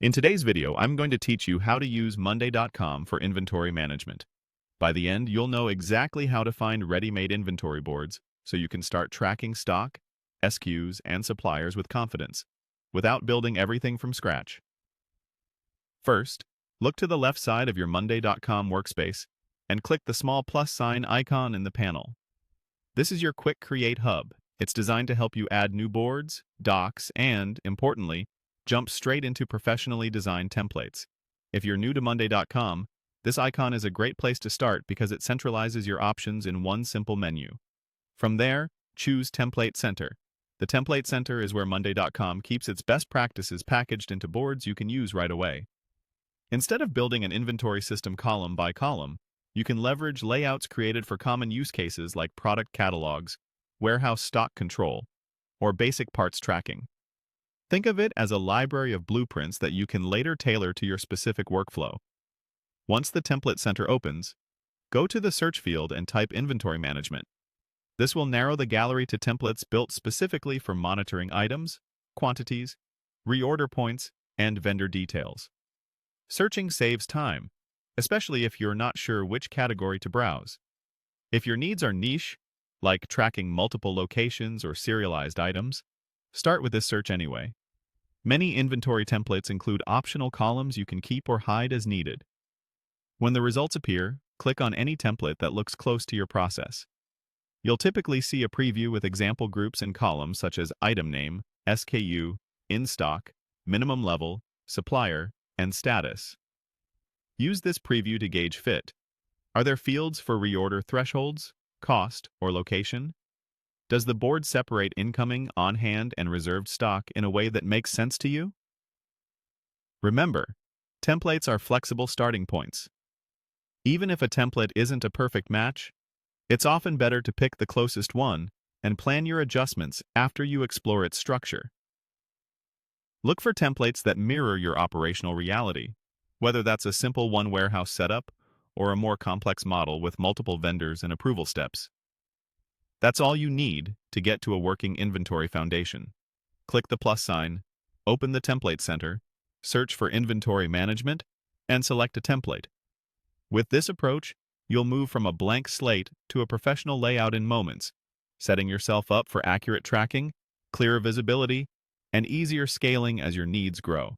In today's video, I'm going to teach you how to use Monday.com for inventory management. By the end, you'll know exactly how to find ready-made inventory boards so you can start tracking stock, SKUs, and suppliers with confidence, without building everything from scratch. First, look to the left side of your Monday.com workspace and click the small plus sign icon in the panel. This is your quick Create hub. It's designed to help you add new boards, docs, and, importantly, jump straight into professionally designed templates. If you're new to Monday.com, this icon is a great place to start because it centralizes your options in one simple menu. From there, choose Template Center. The Template Center is where Monday.com keeps its best practices packaged into boards you can use right away. Instead of building an inventory system column by column, you can leverage layouts created for common use cases like product catalogs, warehouse stock control, or basic parts tracking. Think of it as a library of blueprints that you can later tailor to your specific workflow. Once the Template Center opens, go to the search field and type Inventory Management. This will narrow the gallery to templates built specifically for monitoring items, quantities, reorder points, and vendor details. Searching saves time, especially if you're not sure which category to browse. If your needs are niche, like tracking multiple locations or serialized items, start with this search anyway. Many inventory templates include optional columns you can keep or hide as needed. When the results appear, click on any template that looks close to your process. You'll typically see a preview with example groups and columns such as item name, SKU, in stock, minimum level, supplier, and status. Use this preview to gauge fit. Are there fields for reorder thresholds, cost, or location? Does the board separate incoming, on-hand, and reserved stock in a way that makes sense to you? Remember, templates are flexible starting points. Even if a template isn't a perfect match, it's often better to pick the closest one and plan your adjustments after you explore its structure. Look for templates that mirror your operational reality, whether that's a simple one-warehouse setup or a more complex model with multiple vendors and approval steps. That's all you need to get to a working inventory foundation. Click the plus sign, open the Template Center, search for Inventory Management, and select a template. With this approach, you'll move from a blank slate to a professional layout in moments, setting yourself up for accurate tracking, clearer visibility, and easier scaling as your needs grow.